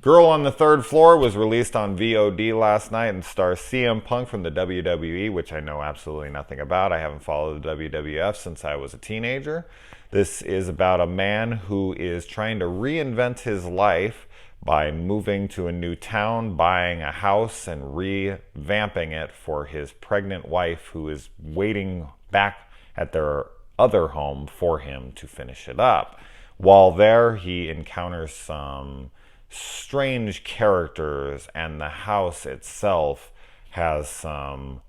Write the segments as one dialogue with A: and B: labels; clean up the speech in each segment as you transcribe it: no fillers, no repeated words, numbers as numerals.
A: Girl on the Third Floor was released on VOD last night and stars CM Punk from the WWE, which I know absolutely nothing about. I haven't followed the WWF since I was a teenager. This is about a man who is trying to reinvent his life by moving to a new town, buying a house, and revamping it for his pregnant wife who is waiting back at their other home for him to finish it up. While there, he encounters some strange characters, and the house itself has some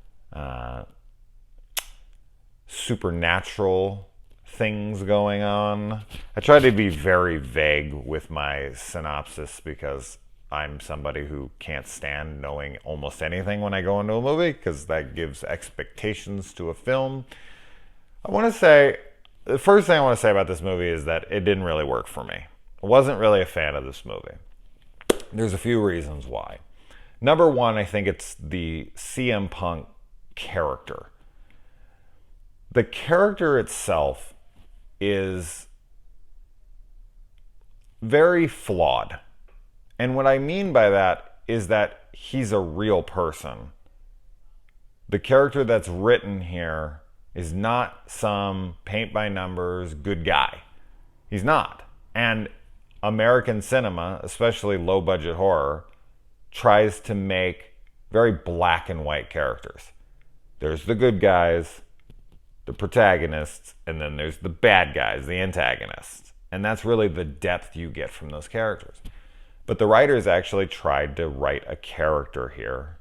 A: supernatural things going on. I try to be very vague with my synopsis because I'm somebody who can't stand knowing almost anything when I go into a movie because that gives expectations to a film. The first thing I want to say about this movie is that it didn't really work for me. I wasn't really a fan of this movie. There's a few reasons why. Number one, I think it's the CM Punk character. The character itself is very flawed. And what I mean by that is that he's a real person. The character that's written here is not some paint by numbers good guy. He's not. And American cinema, especially low budget horror, tries to make very black and white characters. There's the good guys, the protagonists, and then there's the bad guys, the antagonists. And that's really the depth you get from those characters. But the writers actually tried to write a character here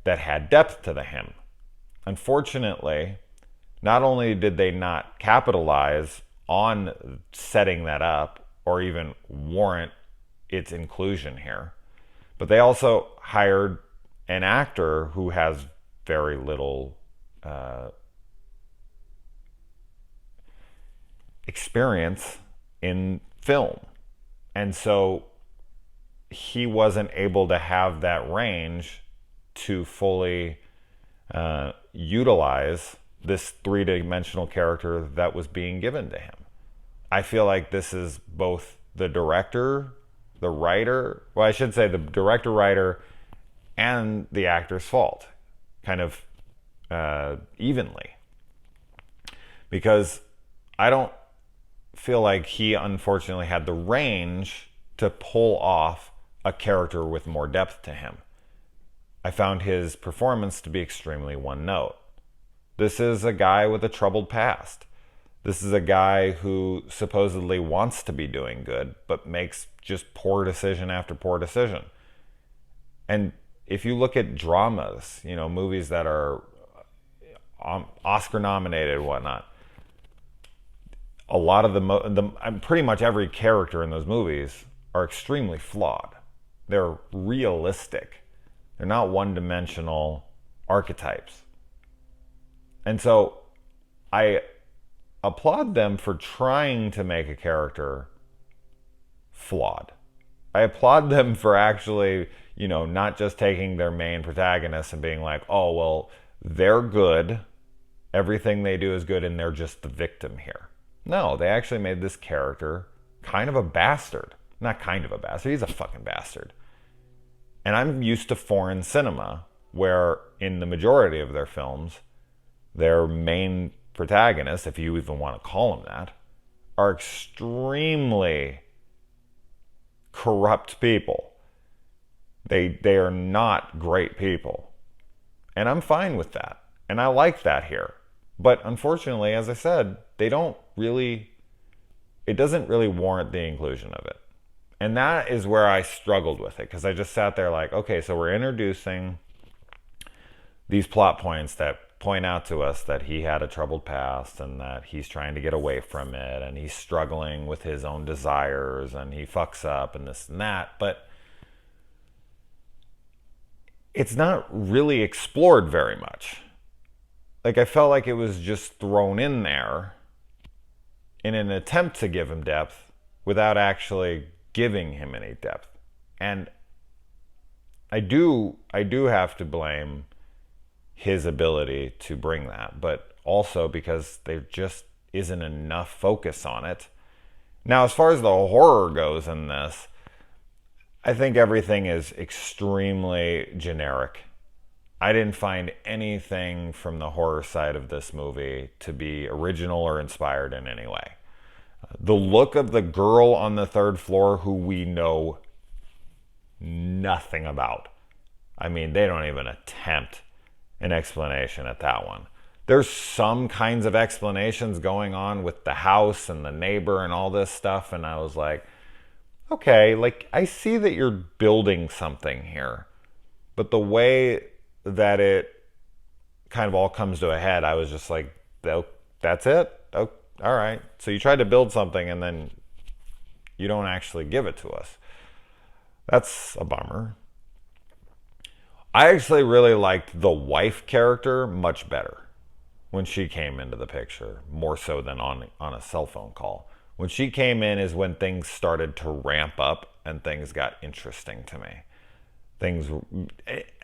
A: that had depth to him. Unfortunately, not only did they not capitalize on setting that up or even warrant its inclusion here, but they also hired an actor who has very little experience in film. And so he wasn't able to have that range to fully utilize this three-dimensional character that was being given to him. I feel like this is both the director, the writer, well, I should say the director, writer, and the actor's fault, kind of evenly. Because I don't feel like he unfortunately had the range to pull off a character with more depth to him. I found his performance to be extremely one note. This is a guy with a troubled past. This is a guy who supposedly wants to be doing good, but makes just poor decision after poor decision. And if you look at dramas, movies that are Oscar nominated and whatnot, a lot of pretty much every character in those movies are extremely flawed. They're realistic. They're not one-dimensional archetypes. And so I applaud them for trying to make a character flawed. I applaud them for actually, not just taking their main protagonist and being like, oh, well, they're good. Everything they do is good and they're just the victim here. No, they actually made this character kind of a bastard. Not kind of a bastard, he's a fucking bastard. And I'm used to foreign cinema where in the majority of their films, their main protagonists, if you even want to call them that, are extremely corrupt people. They are not great people. And I'm fine with that. And I like that here. But unfortunately, as I said, it doesn't really warrant the inclusion of it. And that is where I struggled with it, because I just sat there like, okay, so we're introducing these plot points that point out to us that he had a troubled past and that he's trying to get away from it and he's struggling with his own desires and he fucks up and this and that. But it's not really explored very much. Like, I felt like it was just thrown in there in an attempt to give him depth without actually giving him any depth. And I do have to blame his ability to bring that, but also because there just isn't enough focus on it. Now, as far as the horror goes in this, I think everything is extremely generic. I didn't find anything from the horror side of this movie to be original or inspired in any way. The look of the girl on the third floor, who we know nothing about. I mean, they don't even attempt an explanation at that one. There's some kinds of explanations going on with the house and the neighbor and all this stuff, and I was like, okay, like, I see that you're building something here, but the way that it kind of all comes to a head, I was just like, oh, that's it? Oh, all right. So you tried to build something and then you don't actually give it to us. That's a bummer. I actually really liked the wife character much better when she came into the picture, more so than on a cell phone call. When she came in is when things started to ramp up and things got interesting to me.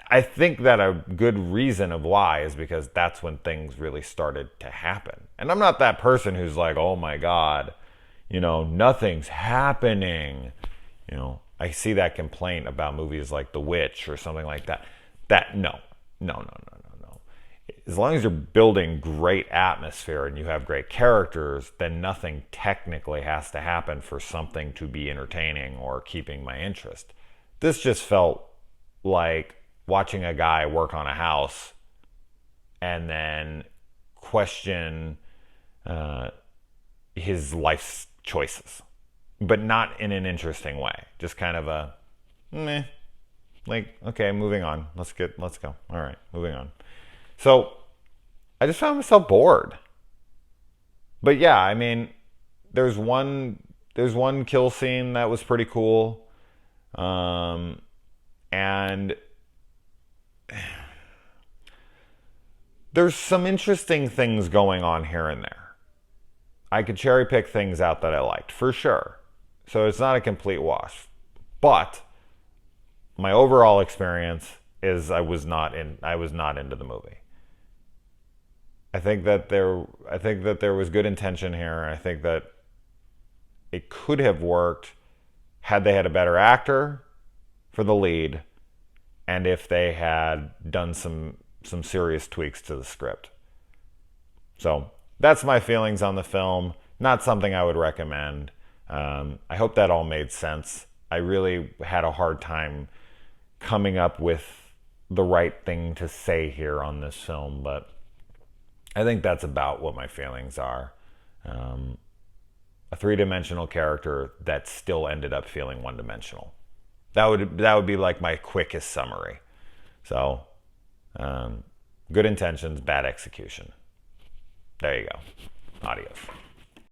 A: I think that a good reason of why is because that's when things really started to happen. And I'm not that person who's like, oh my God, nothing's happening. I see that complaint about movies like The Witch or something like that. No. As long as you're building great atmosphere and you have great characters, then nothing technically has to happen for something to be entertaining or keeping my interest. This just felt like watching a guy work on a house and then question his life's choices, but not in an interesting way. Just kind of a meh, like, okay, moving on. Let's go. All right, moving on. So I just found myself bored. But yeah, I mean, there's one kill scene that was pretty cool. And there's some interesting things going on here and there. I could cherry pick things out that I liked, for sure. So it's not a complete wash. But my overall experience is I was not into the movie. I think that there was good intention here. I think that it could have worked had they had a better actor for the lead, and if they had done some serious tweaks to the script. So that's my feelings on the film. Not something I would recommend. I hope that all made sense. I really had a hard time coming up with the right thing to say here on this film, but I think that's about what my feelings are. A three-dimensional character that still ended up feeling one-dimensional. That would be like my quickest summary. So, good intentions, bad execution. There you go. Adios.